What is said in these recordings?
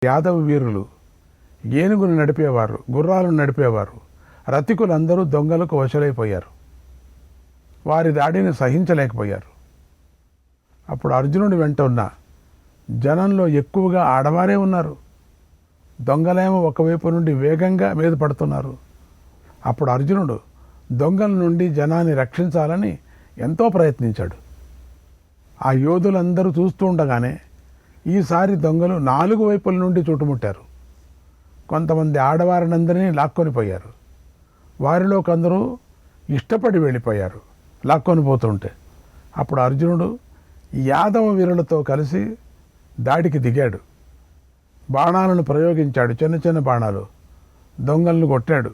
యాదవ వీరులు ఏనుగును నడిపేవారు, గుర్రాలను నడిపేవారు, రతికులందరూ దొంగలకు వశలైపోయారు. వారి దాడిని సహించలేకపోయారు. అప్పుడు అర్జునుడి వెంట ఉన్న జనంలో ఎక్కువగా ఆడవారే ఉన్నారు. దొంగలేమో ఒకవైపు నుండి వేగంగా మీద పడుతున్నారు. అప్పుడు అర్జునుడు దొంగల నుండి జనాన్ని రక్షించాలని ఎంతో ప్రయత్నించాడు. ఆ యోధులందరూ చూస్తూ ఉండగానే ఈసారి దొంగలు 4 వైపుల నుండి చుట్టుముట్టారు. కొంతమంది ఆడవారినందరినీ లాక్కొని పోయారు. వారిలో కొందరు ఇష్టపడి వెళ్ళిపోయారు లాక్కొని పోతుంటే. అప్పుడు అర్జునుడు యాదవ వీరులతో కలిసి దాడికి దిగాడు. బాణాలను ప్రయోగించాడు, చిన్న చిన్న బాణాలు. దొంగలను కొట్టాడు.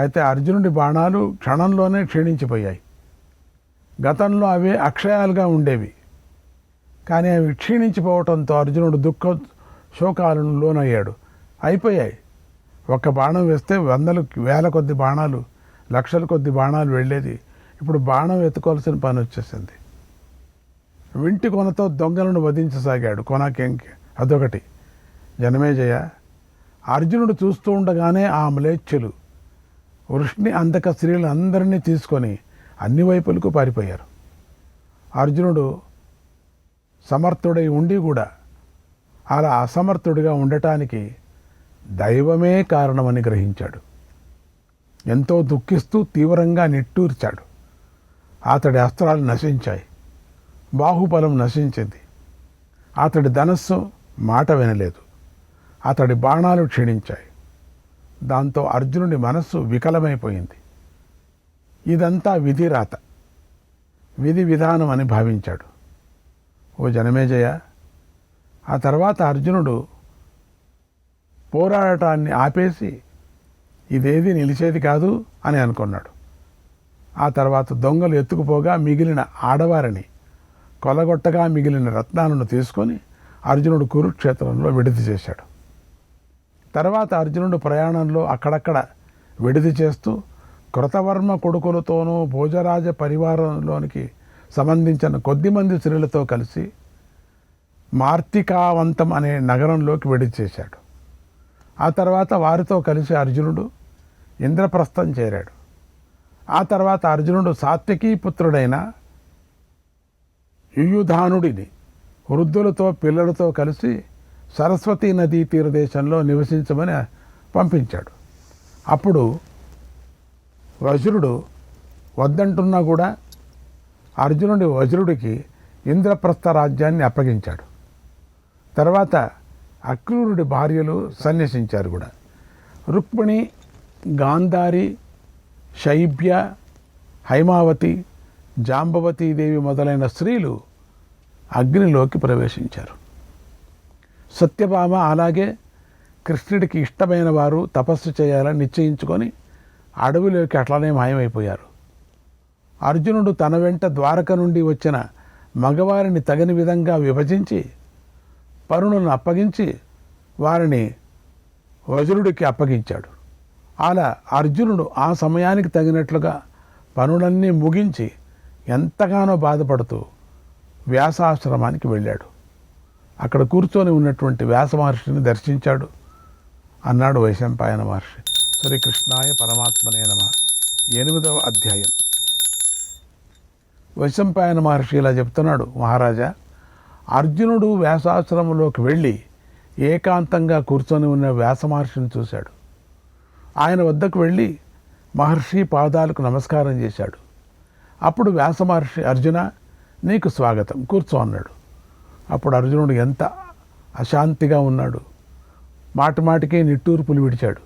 అయితే అర్జునుడి బాణాలు క్షణంలోనే క్షీణించిపోయాయి. గతంలో అవే అక్షయాలుగా ఉండేవి. కానీ అవి క్షీణించిపోవడంతో అర్జునుడు దుఃఖ శోకాలను లోనయ్యాడు. అయిపోయాయి. ఒక్క బాణం వేస్తే వేల కొద్ది బాణాలు, లక్షల కొద్ది బాణాలు వెళ్ళేది. ఇప్పుడు బాణం ఎత్తుకోవాల్సిన పని వచ్చేసింది. వింటి కొనతో దొంగలను వధించసాగాడు. అదొకటి. జనమేజయ, అర్జునుడు చూస్తూ ఉండగానే ఆ మ్లేచ్ఛులు వృష్ణి అంధక స్త్రీలు అందరినీ తీసుకొని అన్ని వైపులకు పారిపోయారు. అర్జునుడు సమర్థుడై ఉండి కూడా అలా అసమర్థుడిగా ఉండటానికి దైవమే కారణమని గ్రహించాడు. ఎంతో దుఃఖిస్తూ తీవ్రంగా నిట్టూర్చాడు. అతడి అస్త్రాలు నశించాయి. బాహుబలం నశించింది. అతడి ధనస్సు మాట వినలేదు. అతడి బాణాలు క్షీణించాయి. దాంతో అర్జునుడి మనస్సు వికలమైపోయింది. ఇదంతా విధిరాత, విధి విధానం అని భావించాడు. ఓ జనమేజయ, ఆ తర్వాత అర్జునుడు పోరాడటాన్ని ఆపేసి ఇదేది నిలిచేది కాదు అని అనుకున్నాడు. ఆ తర్వాత దొంగలు ఎత్తుకుపోగా మిగిలిన ఆడవారిని కొలగొట్టగా మిగిలిన రత్నాలను తీసుకొని అర్జునుడు కురుక్షేత్రంలో విడిది చేశాడు. తర్వాత అర్జునుడు ప్రయాణంలో అక్కడక్కడ విడిది చేస్తూ కృతవర్మ కొడుకులతోనూ భోజరాజ పరివారంలోనికి సంబంధించిన కొద్దిమంది స్త్రీలతో కలిసి మార్తికావంతం అనే నగరంలోకి విడిది చేశాడు. ఆ తర్వాత వారితో కలిసి అర్జునుడు ఇంద్రప్రస్థం చేరాడు. ఆ తర్వాత అర్జునుడు సాత్వికీ పుత్రుడైన యుయుధానుడిని వృద్ధులతో పిల్లలతో కలిసి సరస్వతీ నదీ తీరదేశంలో నివసించమని పంపించాడు. అప్పుడు వజ్రుడు వద్దంటున్నా కూడా అర్జునుడి వజ్రుడికి ఇంద్రప్రస్థ రాజ్యాన్ని అప్పగించాడు. తర్వాత అక్రూరుడి భార్యలు సన్యసించారు కూడా. రుక్మిణి, గాంధారి, శైబ్య, హైమావతి, జాంబవతీ దేవి మొదలైన స్త్రీలు అగ్నిలోకి ప్రవేశించారు. సత్యభామ అలాగే కృష్ణుడికి ఇష్టమైన వారు తపస్సు చేయాలని నిశ్చయించుకొని అడవిలోకి అట్లనే మాయమైపోయారు. అర్జునుడు తన వెంట ద్వారక నుండి వచ్చిన మగవారిని తగిన విధంగా విభజించి పరుణులను అప్పగించి వారిని వజ్రుడికి అప్పగించాడు. అలా అర్జునుడు ఆ సమయానికి తగినట్లుగా పనులన్నీ ముగించి ఎంతగానో బాధపడుతూ వ్యాసాశ్రమానికి వెళ్ళాడు. అక్కడ కూర్చొని ఉన్నటువంటి వ్యాస మహర్షిని దర్శించాడు. అన్నాడు వైశంపాయన మహర్షి. శ్రీకృష్ణాయ పరమాత్మనే నమః. 8వ అధ్యాయం. వైశంపాయన మహర్షి ఇలా చెప్తున్నాడు. మహారాజా, అర్జునుడు వ్యాసాశ్రమంలోకి వెళ్ళి ఏకాంతంగా కూర్చొని ఉన్న వ్యాస మహర్షిని చూశాడు. ఆయన వద్దకు వెళ్ళి మహర్షి పాదాలకు నమస్కారం చేశాడు. అప్పుడు వ్యాస మహర్షి, అర్జున, నీకు స్వాగతం, కూర్చో అన్నాడు. అప్పుడు అర్జునుడు ఎంత అశాంతిగా ఉన్నాడు. మాటిమాటికే నిట్టూర్పులు విడిచాడు.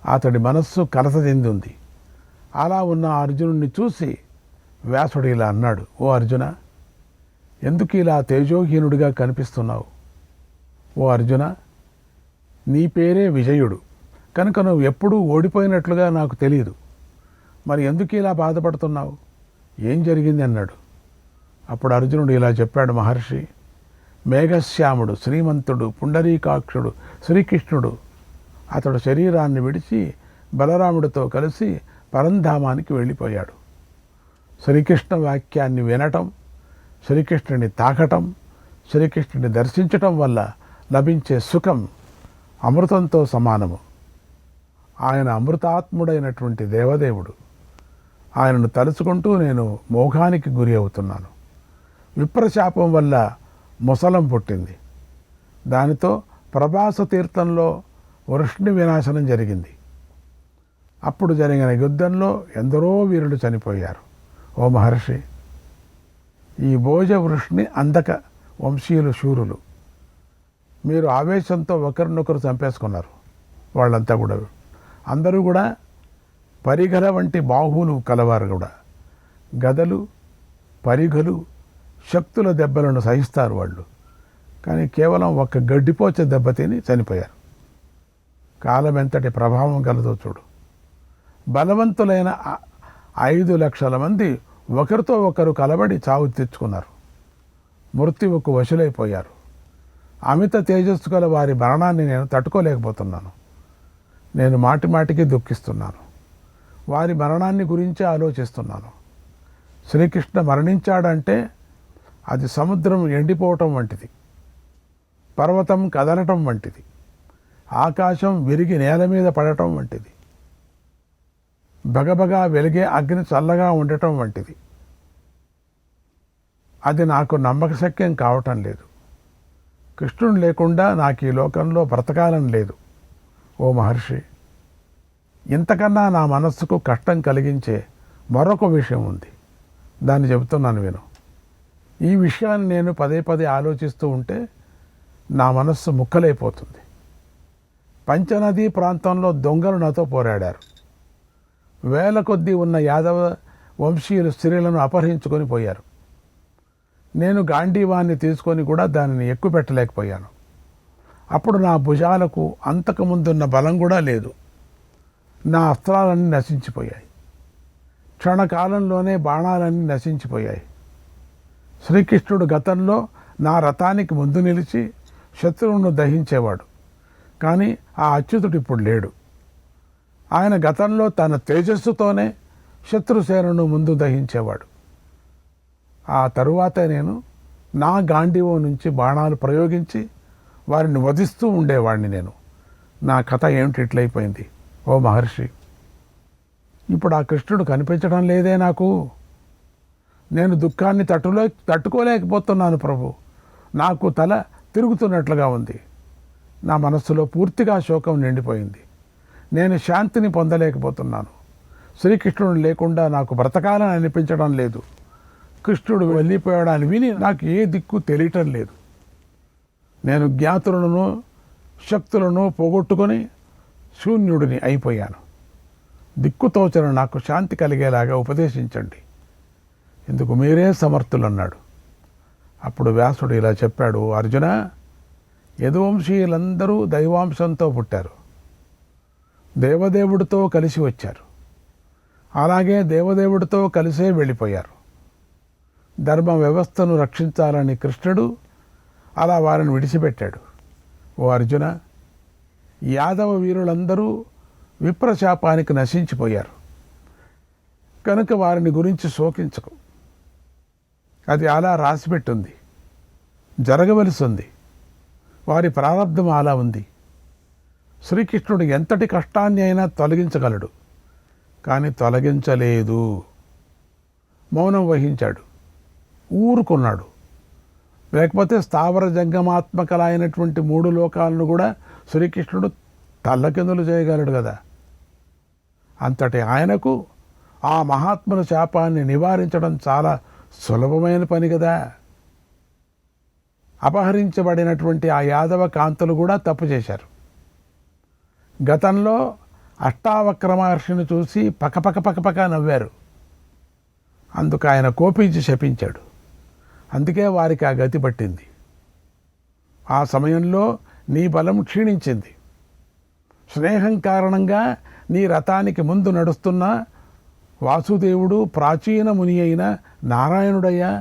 అతడి మనస్సు కలత చెంది ఉంది. అలా ఉన్న అర్జునుడిని చూసి వ్యాసుడు ఇలా అన్నాడు. ఓ అర్జున, ఎందుకు ఇలా తేజోహీనుడిగా కనిపిస్తున్నావు? ఓ అర్జున, నీ పేరే విజయుడు కనుక నువ్వు ఎప్పుడూ ఓడిపోయినట్లుగా నాకు తెలియదు. మరి ఎందుకు ఇలా బాధపడుతున్నావు? ఏం జరిగింది అన్నాడు. అప్పుడు అర్జునుడు ఇలా చెప్పాడు. మహర్షి, మేఘశ్యాముడు, శ్రీమంతుడు, పుండరీకాక్షుడు శ్రీకృష్ణుడు అతడు శరీరాన్ని విడిచి బలరాముడితో కలిసి పరంధామానికి వెళ్ళిపోయాడు. శ్రీకృష్ణ వాక్యాన్ని వినటం, శ్రీకృష్ణుని తాకటం, శ్రీకృష్ణుని దర్శించటం వల్ల లభించే సుఖం అమృతంతో సమానము. ఆయన అమృతాత్ముడైనటువంటి దేవదేవుడు. ఆయనను తలుచుకుంటూ నేను మోహానికి గురి అవుతున్నాను. విప్రశాపం వల్ల ముసలం పుట్టింది. దానితో ప్రభాస తీర్థంలో వృష్ణి వినాశనం జరిగింది. అప్పుడు జరిగిన యుద్ధంలో ఎందరో వీరులు చనిపోయారు. ఓ మహర్షి, ఈ భోజ వృష్ణి అందక వంశీయులు శూరులు. మీరు ఆవేశంతో ఒకరినొకరు చంపేసుకున్నారు. వాళ్ళంతా కూడా అందరూ కూడా పరిగల వంటి బాహువులు కలవారు కూడా. గదలు, పరిగలు, శక్తుల దెబ్బలను సహిస్తారు వాళ్ళు. కానీ కేవలం ఒక గడ్డిపోచ దెబ్బతిని చనిపోయారు. కాలం ఎంతటి ప్రభావం కలదో చూడు. బలవంతులైన 5 లక్షల మంది ఒకరితో ఒకరు కలబడి చావు తెచ్చుకున్నారు. మృత్యువుకు వశులైపోయారు. అమిత తేజస్సు గల వారి మరణాన్ని నేను తట్టుకోలేకపోతున్నాను. నేను మాటి మాటికి దుఃఖిస్తున్నాను. వారి మరణాన్ని గురించి ఆలోచిస్తున్నాను. శ్రీకృష్ణ మరణించాడంటే అది సముద్రం ఎండిపోవటం వంటిది, పర్వతం కదలటం వంటిది, ఆకాశం విరిగి నేల మీద పడటం వంటిది, బగబగా వెలిగే అగ్ని చల్లగా ఉండటం వంటిది. అది నాకు నమ్మకశక్యం కావటం లేదు. కృష్ణుడు లేకుండా నాకు ఈ లోకంలో బ్రతకాలని లేదు. ఓ మహర్షి, ఇంతకన్నా నా మనస్సుకు కష్టం కలిగించే మరొక విషయం ఉంది. దాన్ని చెబుతున్నాను విను. ఈ విషయాన్ని నేను పదే పదే ఆలోచిస్తూ ఉంటే నా మనస్సు ముక్కలైపోతుంది. పంచనదీ ప్రాంతంలో దొంగలు నాతో పోరాడారు. వేల కొద్దీ ఉన్న యాదవ వంశీయులు స్త్రీలను అపహరించుకొని పోయారు. నేను గాంధీవాన్ని తీసుకొని కూడా దానిని ఎక్కుపెట్టలేకపోయాను. అప్పుడు నా భుజాలకు అంతకుముందున్న బలం కూడా లేదు. నా అస్త్రాలన్నీ నశించిపోయాయి. క్షణకాలంలోనే బాణాలన్నీ నశించిపోయాయి. శ్రీకృష్ణుడు గతంలో నా రథానికి ముందు నిలిచి శత్రువును దహించేవాడు. కానీ ఆ అచ్యుతుడు ఇప్పుడు లేడు. ఆయన గతంలో తన తేజస్సుతోనే శత్రుసేనను ముందు దహించేవాడు. ఆ తరువాత నేను నా గాంధీవం నుంచి బాణాలు ప్రయోగించి వారిని వధిస్తూ ఉండేవాడిని. నేను నా కథ ఏమిటి ఇట్లయిపోయింది? ఓ మహర్షి, ఇప్పుడు ఆ కృష్ణుడు కనిపించడం లేదే నాకు. నేను దుఃఖాన్ని తట్టుకోలేకపోతున్నాను ప్రభు. నాకు తల తిరుగుతున్నట్లుగా ఉంది. నా మనస్సులో పూర్తిగా శోకం నిండిపోయింది. నేను శాంతిని పొందలేకపోతున్నాను. శ్రీకృష్ణుడు లేకుండా నాకు బ్రతకాలని అనిపించడం లేదు. కృష్ణుడు వెళ్ళిపోయాడని విని నాకు ఏ దిక్కు తెలియటం లేదు. నేను జ్ఞాతులను శక్తులను పోగొట్టుకొని శూన్యుడిని అయిపోయాను. దిక్కుతోచన నాకు శాంతి కలిగేలాగా ఉపదేశించండి. ఇందుకు మీరే సమర్థులు అన్నాడు. అప్పుడు వ్యాసుడు ఇలా చెప్పాడు, అర్జున, యదువంశీయులందరూ దైవాంశంతో పుట్టారు. దేవదేవుడితో కలిసి వచ్చారు. అలాగే దేవదేవుడితో కలిసే వెళ్ళిపోయారు. ధర్మ వ్యవస్థను రక్షించాలని కృష్ణుడు అలా వారిని విడిచిపెట్టాడు. ఓ అర్జున, యాదవ వీరులందరూ విప్రశాపానికి నశించిపోయారు. కనుక వారిని గురించి శోకించకు. అది అలా రాసిపెట్టుంది, జరగవలసి ఉంది. వారి ప్రారంధం అలా ఉంది. శ్రీకృష్ణుడు ఎంతటి కష్టాన్ని అయినా తొలగించగలడు, కానీ తొలగించలేదు. మౌనం వహించాడు, ఊరుకున్నాడు. లేకపోతే స్థావర జంగమాత్మకలైనటువంటి 3 లోకాలను కూడా శ్రీకృష్ణుడు తల్లకిందులు చేయగలడు కదా. అంతటి ఆయనకు ఆ మహాత్ముల శాపాన్ని నివారించడం చాలా సులభమైన పని కదా. అపహరించబడినటువంటి ఆ యాదవ కాంతలు కూడా తప్పు చేశారు. గతంలో అష్టావక్ర మహర్షిని చూసి పకపక నవ్వారు. అందుకు ఆయన కోపించి శపించాడు. అందుకే వారికి ఆ గతి పట్టింది. ఆ సమయంలో నీ బలం క్షీణించింది. స్నేహం కారణంగా నీ రథానికి ముందు నడుస్తున్న వాసుదేవుడు ప్రాచీన ముని అయిన నారాయణుడయ్యా.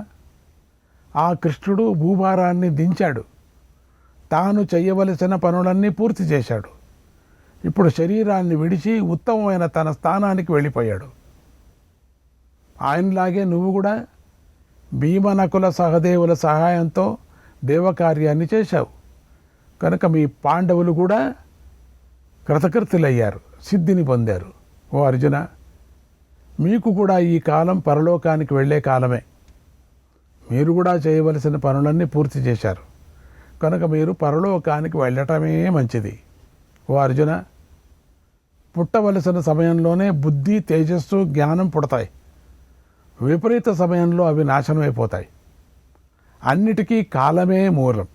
ఆ కృష్ణుడు భూభారాన్ని దించాడు. తాను చెయ్యవలసిన పనులన్నీ పూర్తి చేశాడు. ఇప్పుడు శరీరాన్ని విడిచి ఉత్తమమైన తన స్థానానికి వెళ్ళిపోయాడు. ఆయనలాగే నువ్వు కూడా భీమనకుల సహదేవుల సహాయంతో దేవకార్యాన్ని చేశావు. కనుక మీ పాండవులు కూడా కృతకృతులయ్యారు, సిద్ధిని పొందారు. ఓ అర్జున, మీకు కూడా ఈ కాలం పరలోకానికి వెళ్ళే కాలమే. మీరు కూడా చేయవలసిన పనులన్నీ పూర్తి చేశారు కనుక మీరు పరలోకానికి వెళ్ళటమే మంచిది. ఓ అర్జున, పుట్టవలసిన సమయంలోనే బుద్ధి, తేజస్సు, జ్ఞానం పుడతాయి. విపరీత సమయంలో అవి నాశనమైపోతాయి. అన్నిటికీ కాలమే మూలం.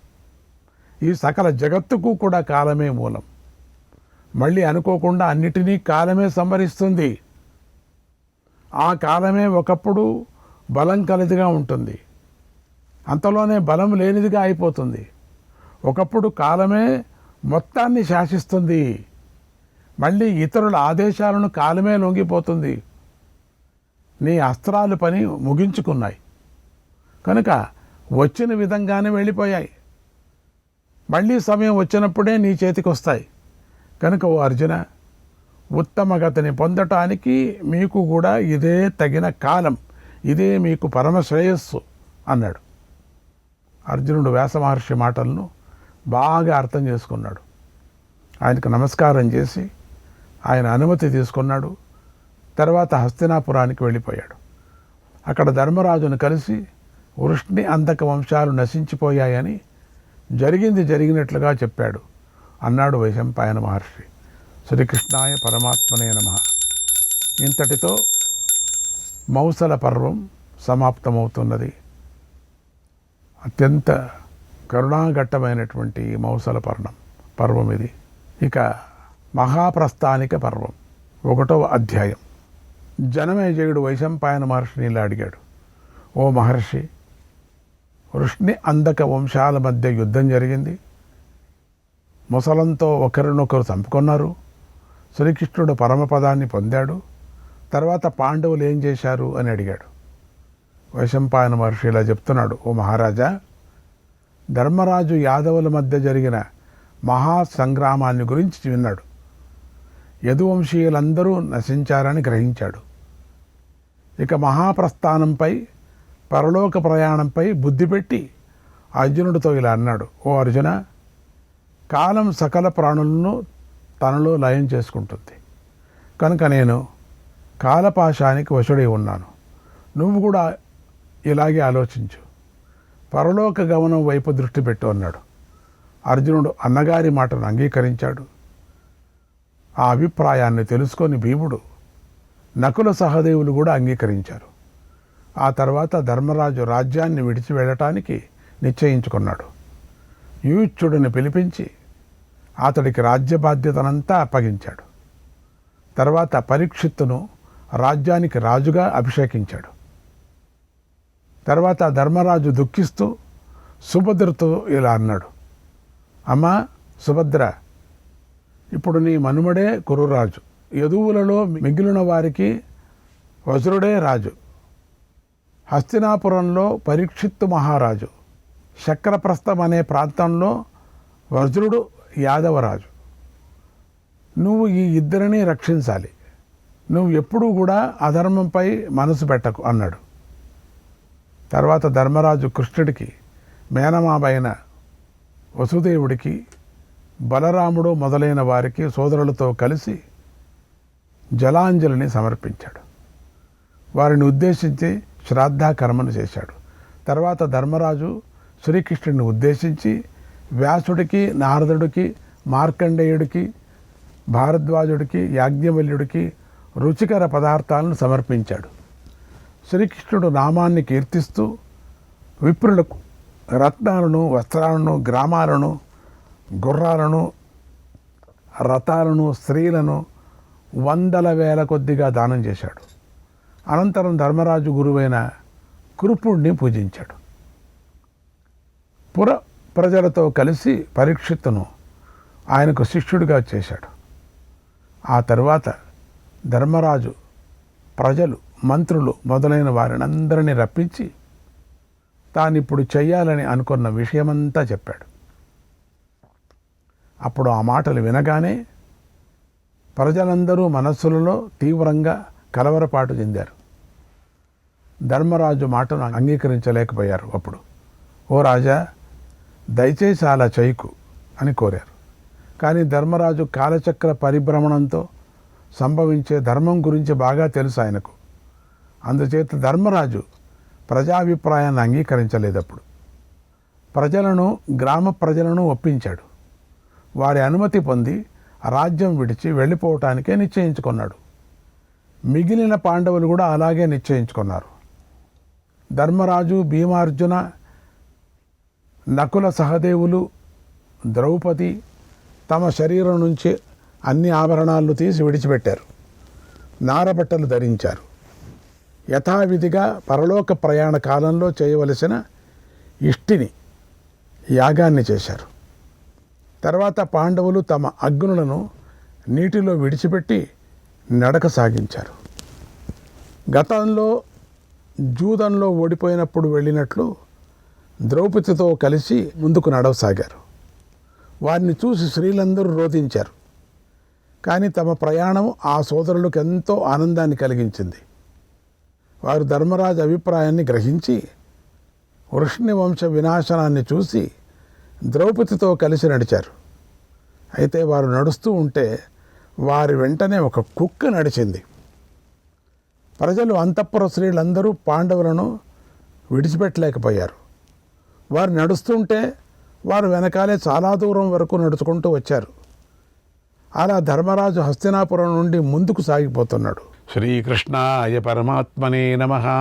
ఈ సకల జగత్తుకు కూడా కాలమే మూలం. మళ్ళీ అనుకోకుండా అన్నిటినీ కాలమే సంహరిస్తుంది. ఆ కాలమే ఒకప్పుడు బలం కలదిగా ఉంటుంది, అంతలోనే బలం లేనిదిగా అయిపోతుంది. ఒకప్పుడు కాలమే మొత్తాన్ని శాసిస్తుంది, మళ్ళీ ఇతరుల ఆదేశాలను కాలమే లొంగిపోతుంది. నీ అస్త్రాలు పని ముగించుకున్నాయి కనుక వచ్చిన విధంగానే వెళ్ళిపోయాయి. మళ్ళీ సమయం వచ్చినప్పుడే నీ చేతికి వస్తాయి. కనుక ఓ అర్జున, ఉత్తమ గతిని పొందటానికి మీకు కూడా ఇదే తగిన కాలం, ఇదే మీకు పరమ శ్రేయస్సు అన్నాడు. అర్జునుడు వ్యాస మహర్షి మాటలను బాగా అర్థం చేసుకున్నాడు. ఆయనకు నమస్కారం చేసి ఆయన అనుమతి తీసుకున్నాడు. తర్వాత హస్తినాపురానికి వెళ్ళిపోయాడు. అక్కడ ధర్మరాజును కలిసి వృష్ణి అంధక వంశాలు నశించిపోయాయని జరిగింది జరిగినట్లుగా చెప్పాడు అన్నాడు వైశంపాయన మహర్షి. శ్రీకృష్ణాయ పరమాత్మనే నమః. ఇంతటితో మౌసల పర్వం సమాప్తమవుతున్నది. అత్యంత కరుణాఘట్టమైనటువంటి మౌసల పర్వం ఇది. ఇక మహాప్రస్థానిక పర్వం 1వ అధ్యాయం. జనమేజయుడు వైశంపాయన మహర్షిని ఇలా అడిగాడు. ఓ మహర్షి, వృష్ణి అంధక వంశాల మధ్య యుద్ధం జరిగింది. ముసలంతో ఒకరినొకరు చంపుకున్నారు. శ్రీకృష్ణుడు పరమపదాన్ని పొందాడు. తర్వాత పాండవులు ఏం చేశారు అని అడిగాడు. వైశంపాయన మహర్షి ఇలా చెప్తున్నాడు. ఓ మహారాజా, ధర్మరాజు యాదవుల మధ్య జరిగిన మహాసంగ్రామాన్ని గురించి విన్నాడు. యదువంశీయులందరూ నశించారని గ్రహించాడు. ఇక మహాప్రస్థానంపై, పరలోక ప్రయాణంపై బుద్ధి పెట్టి అర్జునుడితో ఇలా అన్నాడు. ఓ అర్జున, కాలం సకల ప్రాణులను తనలో లయం చేసుకుంటుంది కనుక నేను కాలపాశానికి వశుడై ఉన్నాను. నువ్వు కూడా ఇలాగే ఆలోచించు. పరలోక గమనం వైపు దృష్టి పెట్టు అన్నాడు. అర్జునుడు అన్నగారి మాటను అంగీకరించాడు. ఆ అభిప్రాయాన్ని తెలుసుకొని భీముడు, నకుల సహదేవులు కూడా అంగీకరించారు. ఆ తర్వాత ధర్మరాజు రాజ్యాన్ని విడిచి వెళ్ళటానికి నిశ్చయించుకున్నాడు. యూచ్చుడిని పిలిపించి అతడికి రాజ్య బాధ్యతనంతా అప్పగించాడు. తర్వాత పరీక్షిత్తును రాజ్యానికి రాజుగా అభిషేకించాడు. తర్వాత ధర్మరాజు దుఃఖిస్తూ సుభద్రతో ఇలా అన్నాడు. అమ్మా సుభద్ర, ఇప్పుడు నీ మనుమడే కురురాజు. యదువులలో మిగిలిన వారికి వజ్రుడే రాజు. హస్తినాపురంలో పరీక్షిత్తు మహారాజు. శక్రప్రస్థం అనే ప్రాంతంలో వజ్రుడు యాదవరాజు. నువ్వు ఈ ఇద్దరిని రక్షించాలి. నువ్వు ఎప్పుడూ కూడా అధర్మంపై మనసు పెట్టకు అన్నాడు. తర్వాత ధర్మరాజు కృష్ణుడికి, మేనమామైన వసుదేవుడికి, బలరాముడు మొదలైన వారికి సోదరులతో కలిసి జలాంజలిని సమర్పించాడు. వారిని ఉద్దేశించి శ్రాద్ధకర్మను చేశాడు. తర్వాత ధర్మరాజు శ్రీకృష్ణుడిని ఉద్దేశించి వ్యాసుడికి, నారదుడికి, మార్కండేయుడికి, భారద్వాజుడికి, యాజ్ఞవల్యుడికి రుచికర పదార్థాలను సమర్పించాడు. శ్రీకృష్ణుడు నామాన్ని కీర్తిస్తూ విప్రులకు రత్నాలను, వస్త్రాలను, గ్రామాలను, గుర్రాలను, రథాలను, స్త్రీలను 100,000 కొద్దిగా దానం చేశాడు. అనంతరం ధర్మరాజు గురువైన కృపుణ్ణి పూజించాడు. పుర ప్రజలతో కలిసి పరీక్షిత్తును ఆయనకు శిష్యుడిగా చేశాడు. ఆ తరువాత ధర్మరాజు ప్రజలు, మంత్రులు మొదలైన వారిని అందరినీ రప్పించి తానిప్పుడు చెయ్యాలని అనుకున్న విషయమంతా చెప్పాడు. అప్పుడు ఆ మాటలు వినగానే ప్రజలందరూ మనస్సులలో తీవ్రంగా కలవరపాటు చెందారు. ధర్మరాజు మాటను అంగీకరించలేకపోయారు. అప్పుడు, ఓ రాజా, దయచేసి అలా చేయకు. అని కోరారు. కానీ ధర్మరాజు కాలచక్ర పరిభ్రమణంతో సంభవించే ధర్మం గురించి బాగా తెలుసు ఆయనకు. అందుచేత ధర్మరాజు ప్రజాభిప్రాయాన్ని అంగీకరించలేదప్పుడు. గ్రామ ప్రజలను ఒప్పించాడు. వారి అనుమతి పొంది రాజ్యం విడిచి వెళ్ళిపోవటానికే నిశ్చయించుకున్నాడు. మిగిలిన పాండవులు కూడా అలాగే నిశ్చయించుకున్నారు. ధర్మరాజు, భీమార్జున, నకుల సహదేవులు, ద్రౌపది తమ శరీరం నుంచి అన్ని ఆభరణాలను తీసి విడిచిపెట్టారు. నారబట్టలు ధరించారు. యథావిధిగా పరలోక ప్రయాణ కాలంలో చేయవలసిన ఇష్టిని యాగాన్ని చేశారు. తర్వాత పాండవులు తమ అగ్నులను నీటిలో విడిచిపెట్టి నడక సాగించారు. గతంలో జూదంలో ఓడిపోయినప్పుడు వెళ్ళినట్లు ద్రౌపదితో కలిసి ముందుకు నడవసాగారు. వారిని చూసి స్త్రీలందరూ రోధించారు. కానీ తమ ప్రయాణం ఆ సోదరులకు ఎంతో ఆనందాన్ని కలిగించింది. వారు ధర్మరాజు అభిప్రాయాన్ని గ్రహించి వృష్ణి వంశ వినాశనాన్ని చూసి ద్రౌపదితో కలిసి నడిచారు. అయితే వారు నడుస్తూ ఉంటే వారి వెంటనే ఒక కుక్క నడిచింది. ప్రజలు, అంతఃపుర స్త్రీలందరూ పాండవులను విడిచిపెట్టలేకపోయారు. వారు నడుస్తుంటే వారు వెనకాలే చాలా దూరం వరకు నడుచుకుంటూ వచ్చారు. అలా ధర్మరాజు హస్తినాపురం నుండి ముందుకు సాగిపోతున్నాడు. శ్రీకృష్ణాయ పరమాత్మనే నమః.